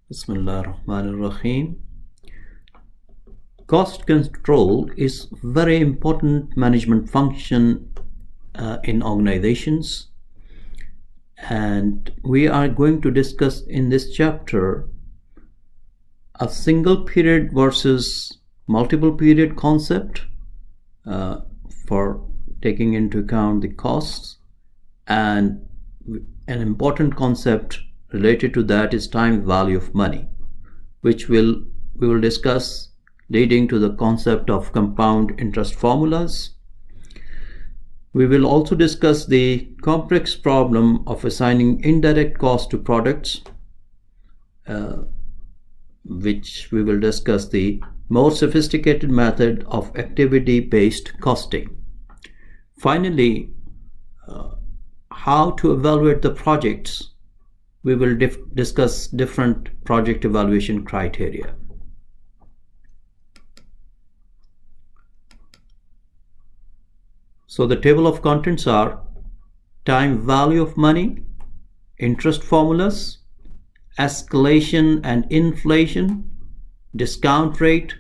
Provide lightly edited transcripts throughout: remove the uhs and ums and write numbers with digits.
Bismillah ar-Rahman ar-Rahim. Cost control is very important management function in organizations, and we are going to discuss in this chapter a single period versus multiple period concept for taking into account the costs, and an important concept related to that is time value of money, which we will discuss, leading to the concept of compound interest formulas. We will also discuss the complex problem of assigning indirect cost to products, which we will discuss the more sophisticated method of activity-based costing. Finally, how to evaluate the projects. We will discuss different project evaluation criteria. So the table of contents are time value of money, interest formulas, escalation and inflation, discount rate,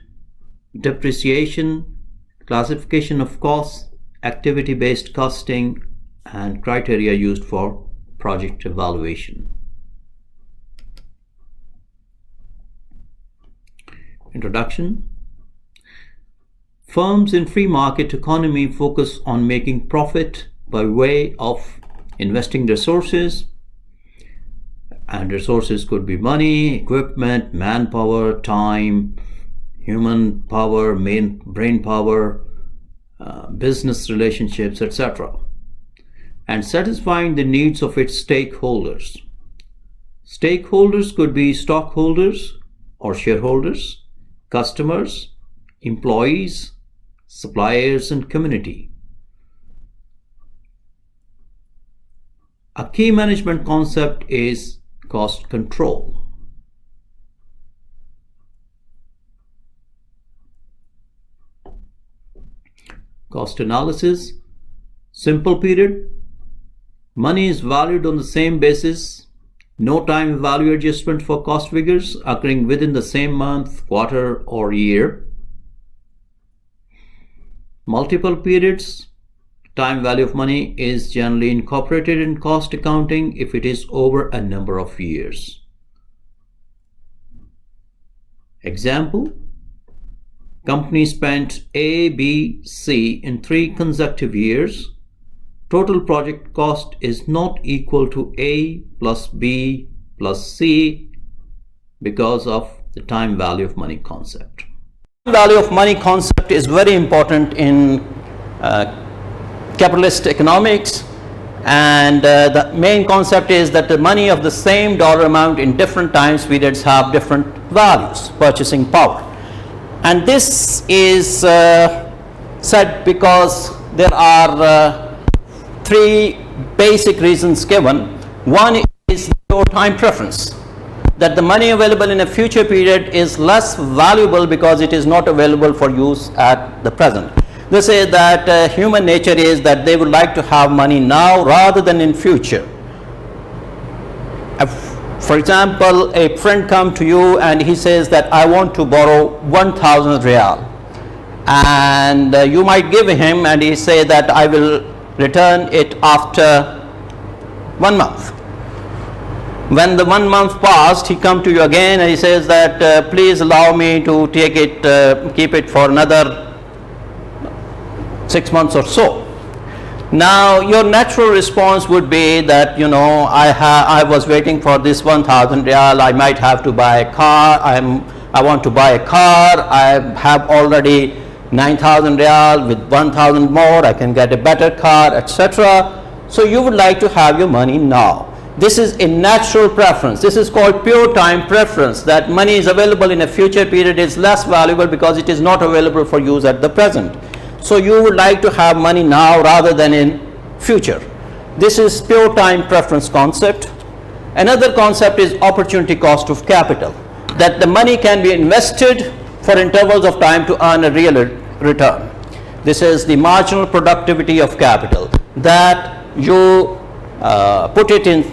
depreciation, classification of costs, activity-based costing, and criteria used for project evaluation. Introduction. Firms in free market economy focus on making profit by way of investing resources, and resources could be money, equipment, manpower, time, human power, brain power, business relationships, etc., and satisfying the needs of its stakeholders. Stakeholders could be stockholders or shareholders, customers, employees, suppliers, and community. A key management concept is cost control. Cost analysis. Simple period. Money is valued on the same basis. No time value adjustment for cost figures occurring within the same month, quarter, or year. Multiple periods. Time value of money is generally incorporated in cost accounting if it is over a number of years. Example: company spent A, B, C in 3 consecutive years. Total project cost is not equal to A plus B plus C because of the time value of money concept. Value of money concept is very important in capitalist economics, and the main concept is that the money of the same dollar amount in different time periods have different values, purchasing power. And this is said because there are 3 basic reasons given. One is pure time preference, that the money available in a future period is less valuable because it is not available for use at the present. They say that human nature is that they would like to have money now rather than in future. For example, a friend comes to you and he says that I want to borrow 1,000 riyal, and you might give him, and he say that I will return it after 1 month. When the 1 month passed, he come to you again and he says that please allow me to take it, keep it for another 6 months or so. Now your natural response would be that, you know, I was waiting for this 1,000 riyal, I might have to buy a car, I want to buy a car, I have already 9,000 riyal, with 1,000 more I can get a better car, etc. So you would like to have your money now. This is a natural preference. This is called pure time preference, that money is available in a future period is less valuable because it is not available for use at the present. So you would like to have money now rather than in future. This is pure time preference concept. Another concept is opportunity cost of capital, that the money can be invested for intervals of time to earn a real return. This is the marginal productivity of capital, that you put it in,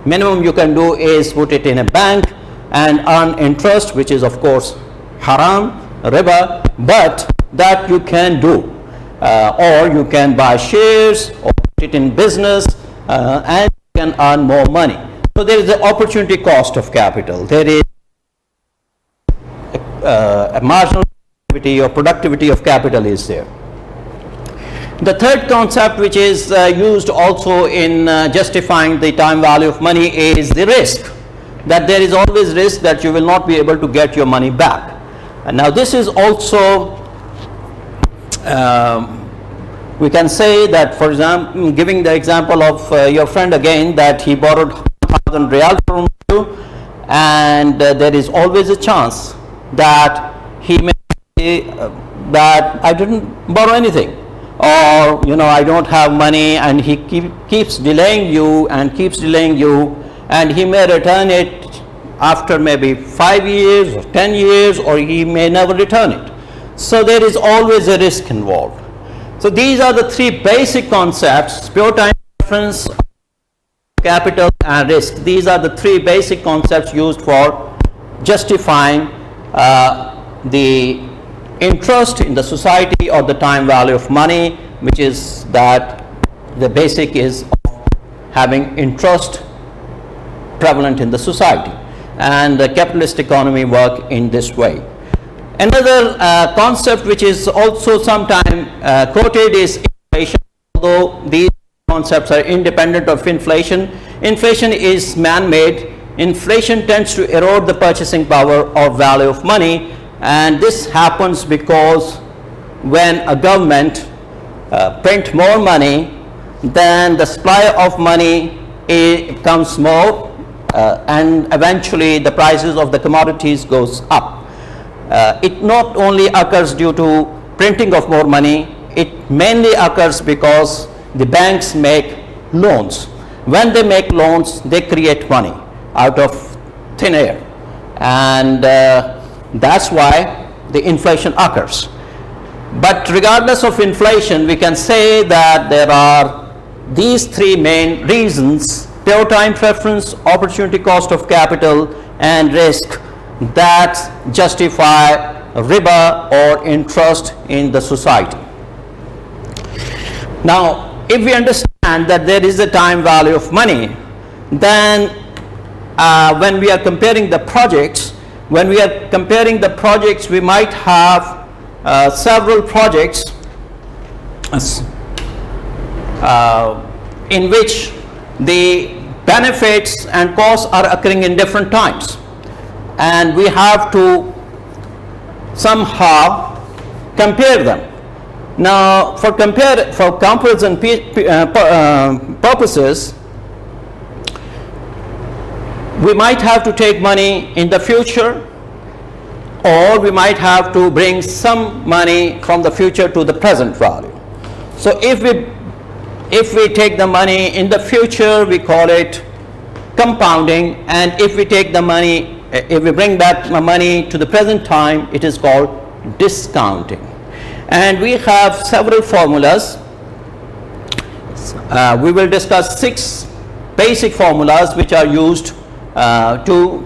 minimum you can do is put it in a bank, and earn interest, which is of course haram, riba, but that you can do. Or you can buy shares or put it in business and you can earn more money. So there is the opportunity cost of capital. There is a marginal activity or productivity of capital is there. The third concept which is used also in justifying the time value of money is the risk. That there is always risk that you will not be able to get your money back. And now this is also, we can say that, for example, giving the example of your friend again, that he borrowed 1,000 riyal from you, and there is always a chance that he may say that I didn't borrow anything, or I don't have money, and he keeps delaying you and keeps delaying you, and he may return it after maybe 5 years or 10 years, or he may never return it. So there is always a risk involved. So these are the three basic concepts: pure time preference, capital, and risk. These are the three basic concepts used for justifying the interest in the society or the time value of money, which is that the basic is of having interest prevalent in the society, and the capitalist economy work in this way. Another concept which is also sometimes quoted is inflation, although these concepts are independent of inflation. Inflation is man-made. Inflation tends to erode the purchasing power or value of money, and this happens because when a government print more money, then the supply of money becomes more, and eventually the prices of the commodities goes up. It not only occurs due to printing of more money, it mainly occurs because the banks make loans. When they make loans, they create money out of thin air, and that's why the inflation occurs. But regardless of inflation, we can say that there are these three main reasons: pure time preference, opportunity cost of capital, and risk, that justify riba or interest in the society. Now, if we understand that there is a time value of money, then when we are comparing the projects, we might have several projects in which the benefits and costs are occurring in different times, and we have to somehow compare them. Now, for comparison purposes, we might have to take money in the future, or we might have to bring some money from the future to the present value. So if we take the money in the future, we call it compounding, and if we bring back the money to the present time, it is called discounting. And we have several formulas. We will discuss 6 basic formulas which are used to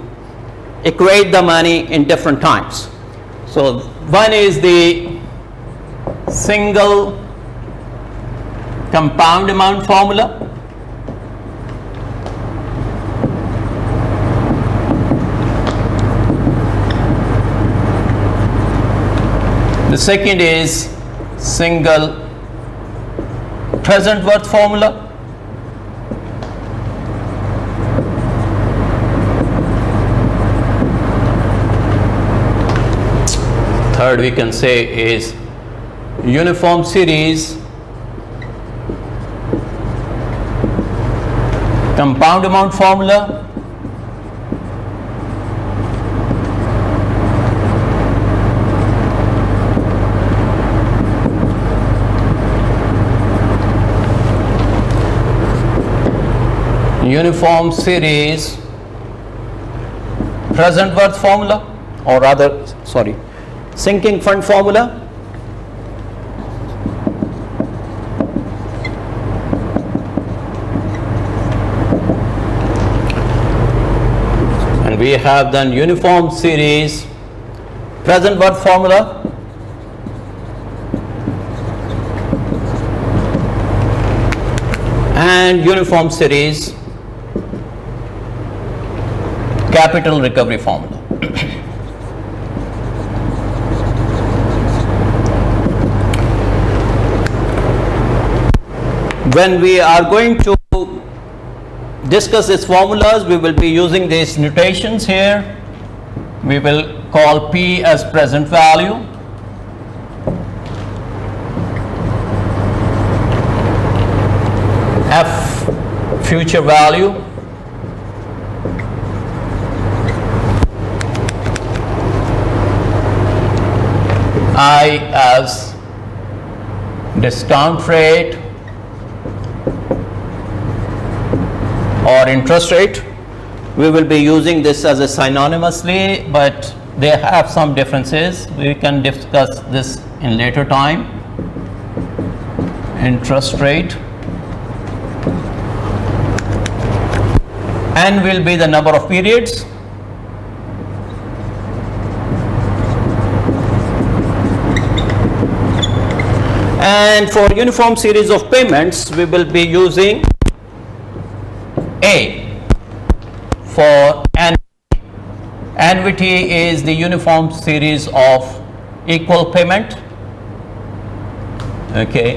equate the money in different times. So one is the single compound amount formula. The second is single present worth formula. Third, we can say, is uniform series compound amount formula. Uniform series present worth formula, or rather, sorry, sinking fund formula. And we we have then uniform series present worth formula, and uniform series capital recovery formula. When we are going to discuss these formulas, we will be using these notations here. We will call P as present value, F future value, I as discount rate or interest rate. We will be using this as a synonymously, but they have some differences. We can discuss this in later time. Interest rate, N will be the number of periods, and for uniform series of payments we will be using A for annuity is the uniform series of equal payment, okay,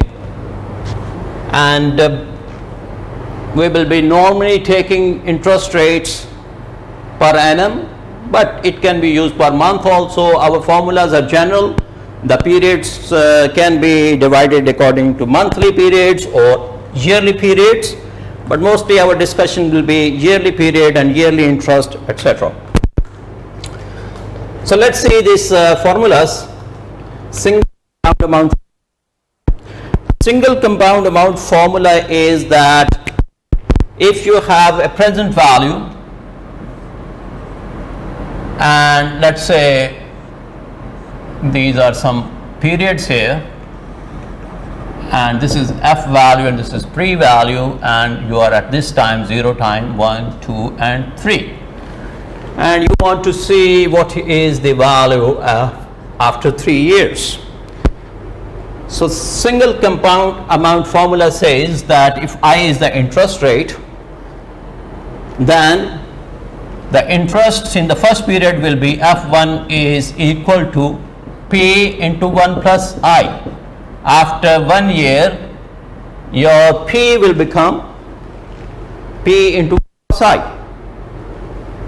and we will be normally taking interest rates per annum, but it can be used per month also. Our formulas are general. The periods can be divided according to monthly periods or yearly periods, but mostly our discussion will be yearly period and yearly interest, etc. So let's see these formulas. Single compound amount formula is that if you have a present value, and let's say these are some periods here, and this is F value and this is pre-value, and you are at this time 0 time 1, 2 and 3, and you want to see what is the value after 3 years. So single compound amount formula says that if I is the interest rate, then the interest in the first period will be F1 is equal to P into 1 plus I. After 1 year, your P will become P into 1 plus I,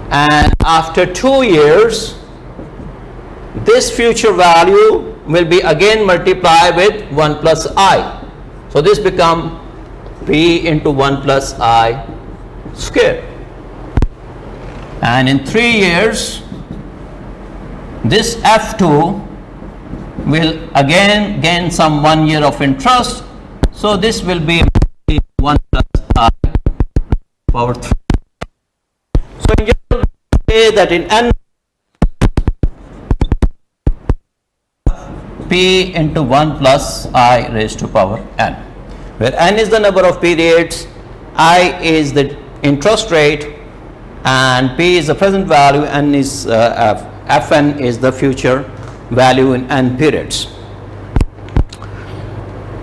and after 2 years, this future value will be again multiplied with 1 plus I. So this become P into 1 plus I square. And in 3 years, this F2 will again gain some 1 year of interest. So this will be 1 plus I power 3. So in general, we say that in N, P into 1 plus I raised to power N, where N is the number of periods, I is the interest rate, and P is the present value, N is Fn is the future value in N periods.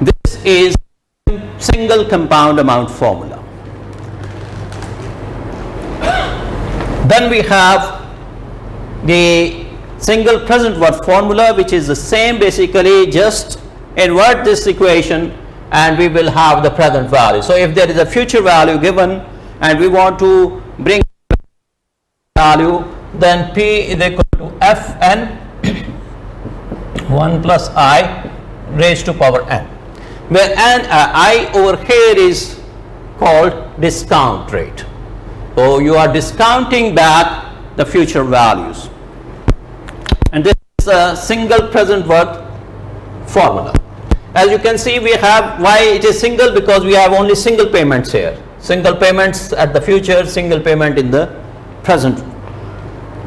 This is single compound amount formula. Then we have the single present worth formula, which is the same, basically just invert this equation and we will have the present value. So if there is a future value given and we want to bring value, then P is equal to Fn 1 plus I raised to power N, where N, I over here is called discount rate. So you are discounting back the future values, and this is a single present worth formula. As you can see, we have, why it is single, because we have only single payments here, single payments at the future, single payment in the present.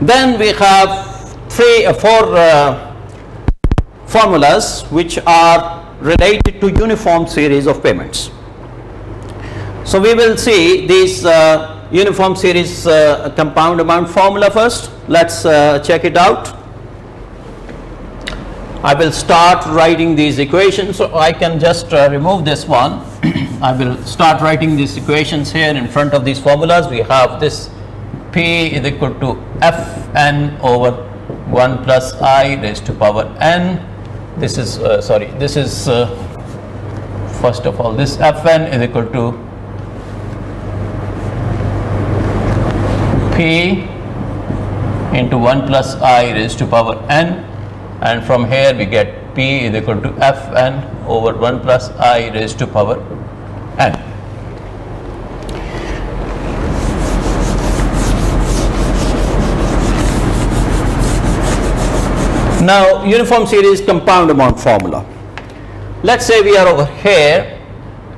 Then we have four formulas which are related to uniform series of payments. So we will see these uniform series compound amount formula first. Let's check it out. I will start writing these equations, so I can just remove this one. I will start writing these equations here in front of these formulas. We have this P is equal to Fn over 1 plus I raised to power n. This is first of all, this Fn is equal to P into 1 plus I raised to power n, and from here we get P is equal to Fn over 1 plus I raised to power n. Now, uniform series compound amount formula. Let's say we are over here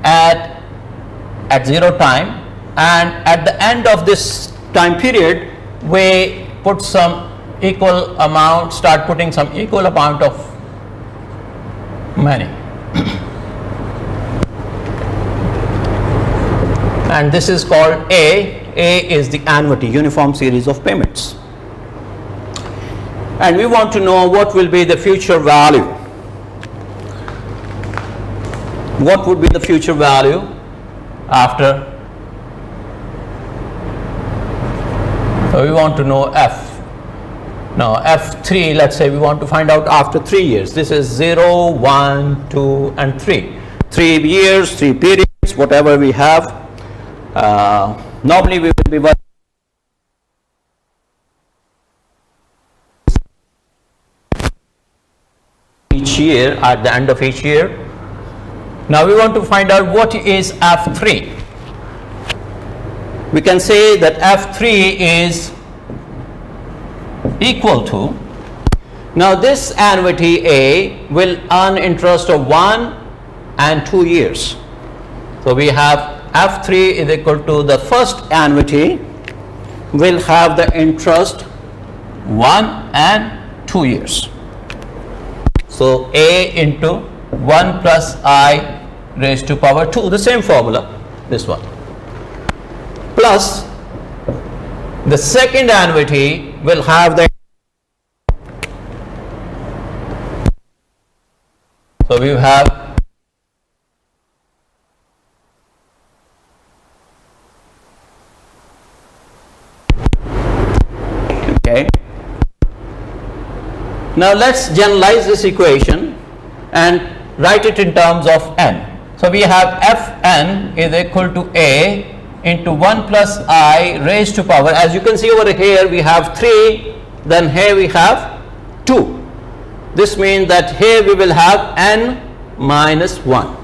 at 0 time, and at the end of this time period we put some equal amount, start putting some equal amount of money. And this is called A. A is the annuity, uniform series of payments. And we want to know what will be the future value. What would be the future value after? So we want to know F. Now F3, let's say we want to find out after 3 years. This is 0, 1, 2 and 3. 3 years, 3 periods, whatever we have. Normally we will be working each year, at the end of each year. Now we want to find out what is F3. We can say that F3 is equal to, now this annuity A will earn interest of 1 and 2 years. So we have F3 is equal to the first annuity will have the interest 1 and 2 years. So A into 1 plus I raised to power 2, the same formula, this one, plus the second annuity will have the, so we have okay. Now let's generalize this equation and write it in terms of n. So we have Fn is equal to A into 1 plus I raised to power, as you can see over here we have 3, then here we have 2. This means that here we will have n minus 1,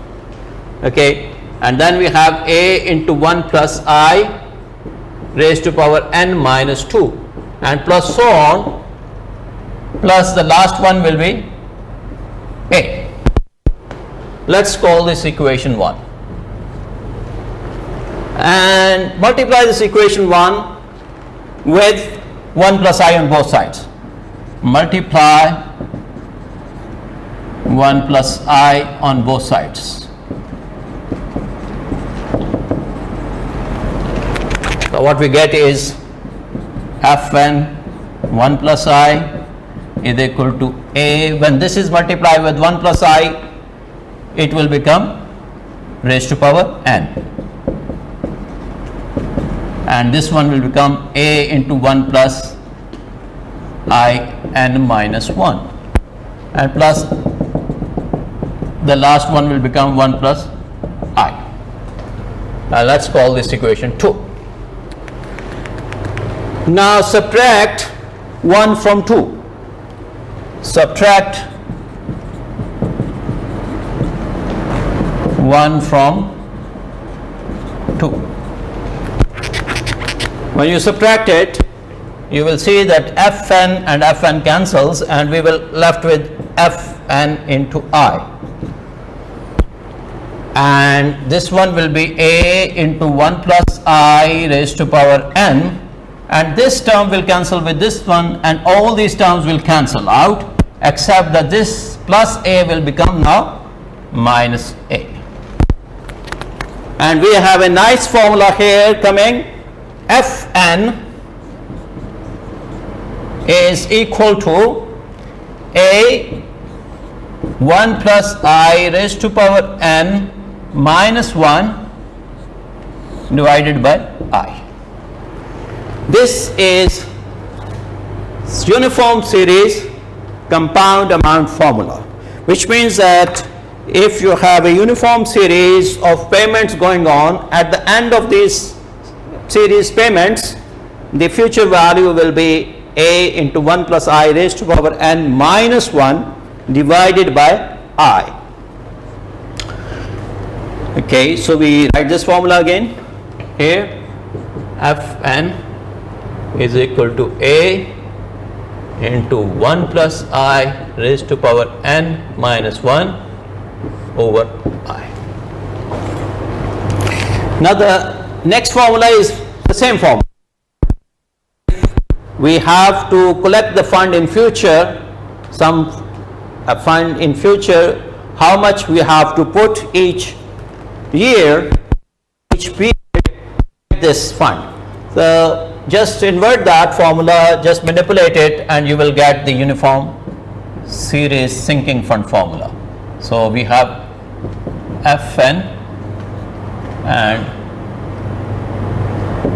okay, and then we have A into 1 plus I raised to power n minus 2, and plus so on, plus the last one will be A. Let's call this equation 1 and multiply this equation 1 with 1 plus I on both sides. Multiply 1 plus I on both sides. So what we get is Fn 1 plus I is equal to A. When this is multiplied with 1 plus I, it will become raised to power n, and this one will become A into 1 plus I n minus 1, and plus the last one will become 1 plus I. Let's call this equation 2. Now subtract 1 from 2. Subtract 1 from 2. When you subtract it, you will see that Fn and Fn cancels, and we will left with Fn into I, and this one will be A into 1 plus I raised to power n, and this term will cancel with this one, and all these terms will cancel out, except that this plus A will become now minus A. And we have a nice formula here coming. Fn is equal to a 1 plus I raised to power n minus 1 divided by I. This is uniform series compound amount formula, which means that if you have a uniform series of payments going on, at the end of these series payments, the future value will be a into 1 plus I raised to power n minus 1 divided by I. Okay, so we write this formula again. Here Fn is equal to a into 1 plus I raised to power n minus 1 over I. Now the next formula is the same formula. We have to collect the fund in future, a fund in future, how much we have to put each year, each period, this fund. So just invert that formula, just manipulate it, and you will get the uniform series sinking fund formula. So we have Fn and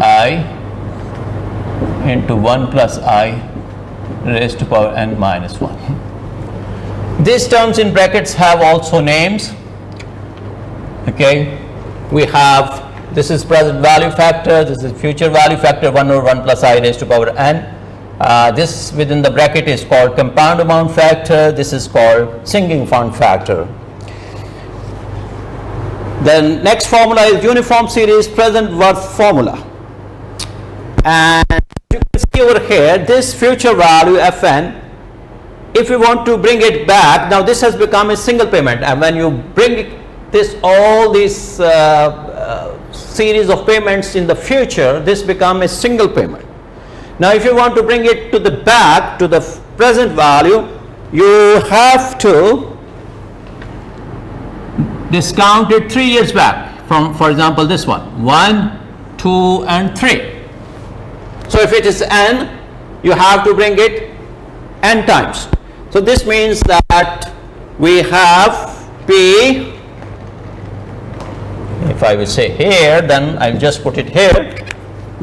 I into 1 plus I raised to power n minus 1. These terms in brackets have also names. Okay, we have, this is present value factor, this is future value factor 1 over 1 plus I raised to power n. This within the bracket is called compound amount factor, this is called sinking fund factor. The next formula is uniform series present worth formula. And you can see over here, this future value Fn, if you want to bring it back, now this has become a single payment, and when you bring this, all these series of payments in the future, this become a single payment. Now if you want to bring it to the back, to the present value, you have to discount it 3 years back from, for example, this one, 1, 2 and 3. So if it is n, you have to bring it n times. So this means that we have P, if I will say here, then I'll just put it here,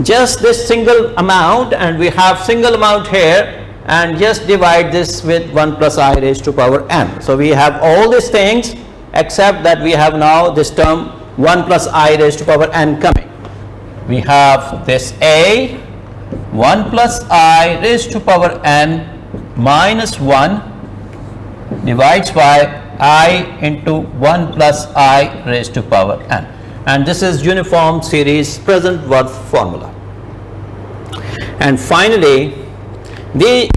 just this single amount, and we have single amount here, and just divide this with 1 plus I raised to power n. So we have all these things, except that we have now this term 1 plus I raised to power n coming. We have this A, 1 plus I raised to power n minus 1 divides by I into 1 plus I raised to power n. And this is uniform series present worth formula. And finally, the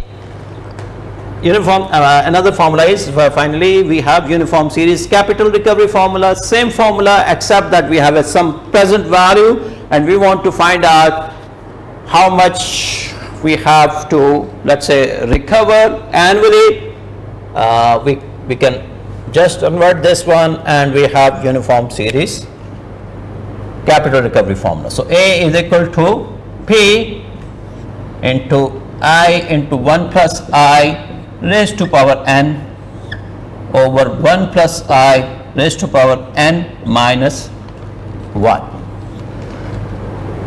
uniform, another formula is, finally we have uniform series capital recovery formula, same formula except that we have some present value, and we want to find out how much we have to, let's say, recover annually. We can just convert this one, and we have uniform series capital recovery formula. So A is equal to P into I into 1 plus I raised to power n over 1 plus I raised to power n minus 1.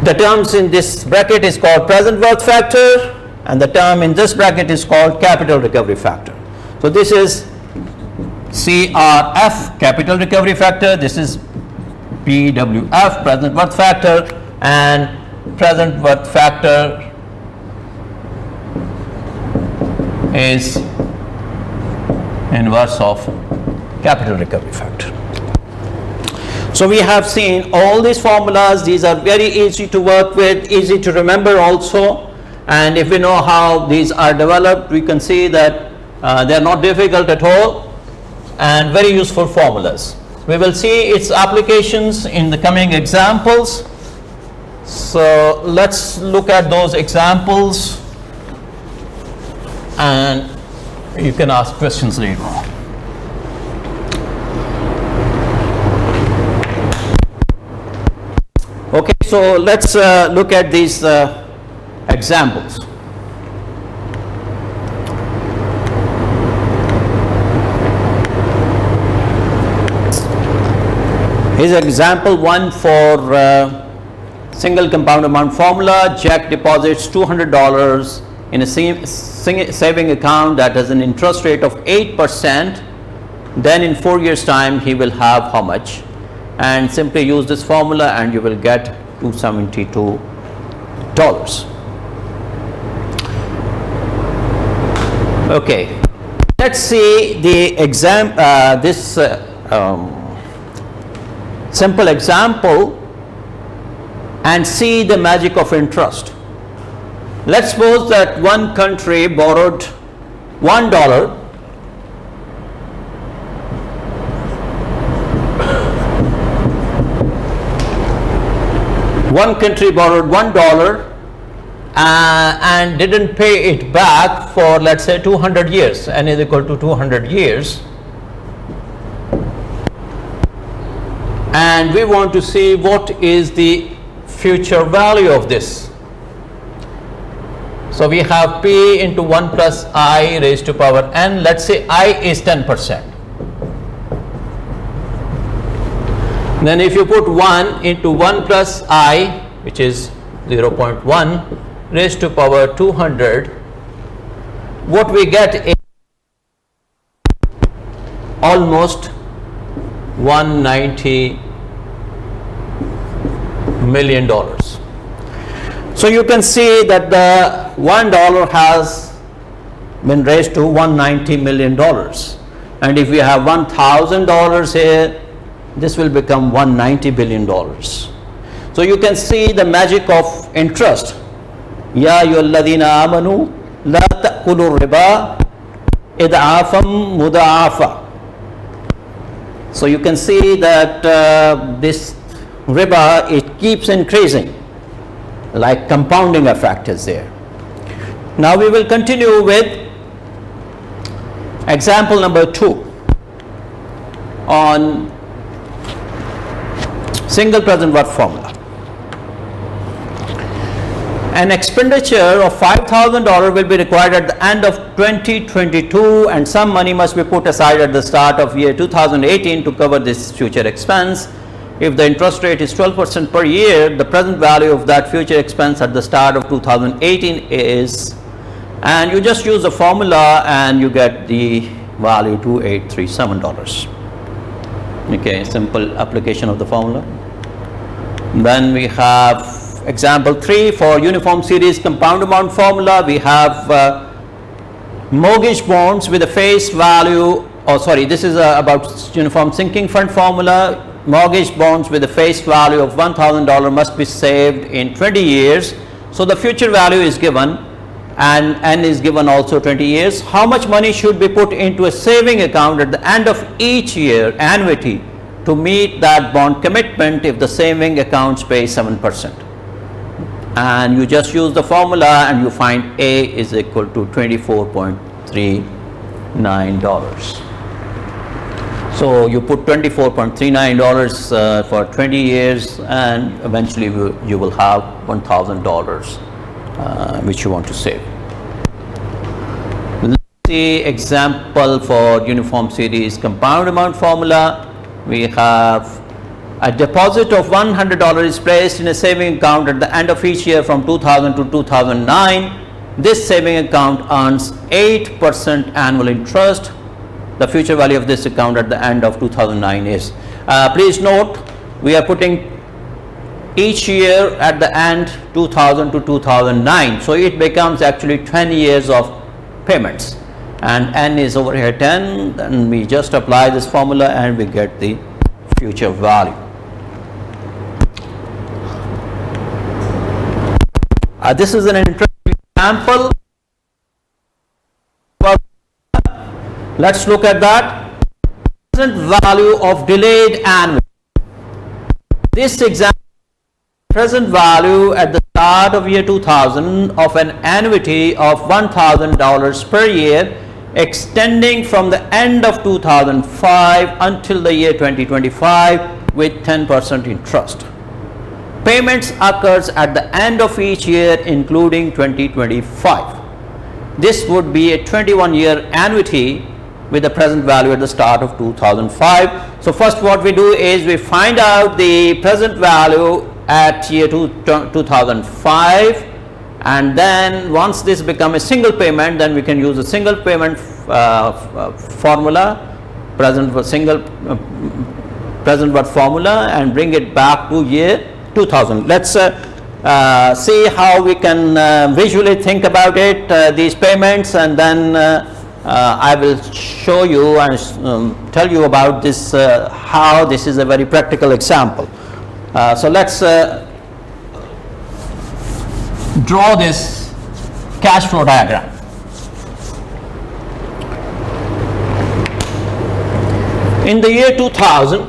The terms in this bracket is called present worth factor, and the term in this bracket is called capital recovery factor. So this is CRF, capital recovery factor, this is PWF, present worth factor, and present worth factor is inverse of capital recovery factor. So we have seen all these formulas. These are very easy to work with, easy to remember also, and if we know how these are developed, we can see that they are not difficult at all and very useful formulas. We will see its applications in the coming examples. So let's look at those examples, and you can ask questions later on. Okay, so so let's look at these examples. Here's example 1 for single compound amount formula. Jack deposits $200 in a saving account that has an interest rate of 8%. Then in 4 years time he will have how much? And simply use this formula and you will get $272. Okay, let's see the simple example and see the magic of interest. Let's suppose that one country borrowed $1. One country borrowed $1 and didn't pay it back for, let's say, 200 years. N is equal to 200 years. And we want to see what is the future value of this. So we have P into 1 plus I raised to power n. Let's say I is 10%. Then if you put 1 into 1 plus I, which is 0.1 raised to power 200, what we get is almost $190 million. So you can see that the $1 has been raised to $190 million. And if we have $1,000 here, this will become $190 billion. So you can see the magic of interest. Ya ayyuhalladhina amanu la ta'kulu riba id'afam muda'afa. So you can see that this riba, it keeps increasing, like compounding effect is there. Now we will continue with example number 2 on single present worth formula. An expenditure of $5,000 will be required at the end of 2022, and some money must be put aside at the start of year 2018 to cover this future expense. If the interest rate is 12% per year, the present value of that future expense at the start of 2018 is, and you just use the formula and you get the value $2837. Okay, simple application of the formula. Then we have example 3 for uniform series compound amount formula. We have mortgage bonds with a face value, this is about uniform sinking fund formula. Mortgage bonds with a face value of $1,000 must be saved in 20 years. So the future value is given and n is given also 20 years. How much money should be put into a saving account at the end of each year, annuity, to meet that bond commitment if the saving accounts pay 7%? And you just use the formula and you find A is equal to $24.39. So you put $24.39 for 20 years and eventually you will have $1,000 which you want to save. Let's see example for uniform series compound amount formula. We have a deposit of $100 is placed in a saving account at the end of each year from 2000 to 2009. This saving account earns 8% annual interest. The future value of this account at the end of 2009 is, please note, we are putting each year at the end 2000 to 2009. So it becomes actually 10 years of payments. And n is over here 10, then we just apply this formula and we get the future value. This is an interesting example. Let's look at that. Present value of delayed annuity. This example, present value at the start of year 2000 of an annuity of $1,000 per year, extending from the end of 2005 until the year 2025 with 10% interest. Payments occurs at the end of each year including 2025. This would be a 21-year annuity with the present value at the start of 2005. So first what we do is we find out the present value at year 2005, and then once this become a single payment, then we can use a single payment formula, present worth formula, and bring it back to year 2000. Let's see how we can visually think about it, these payments, and then I will show you and tell you about this, how this is a very practical example. So let's draw this cash flow diagram. In the year 2000,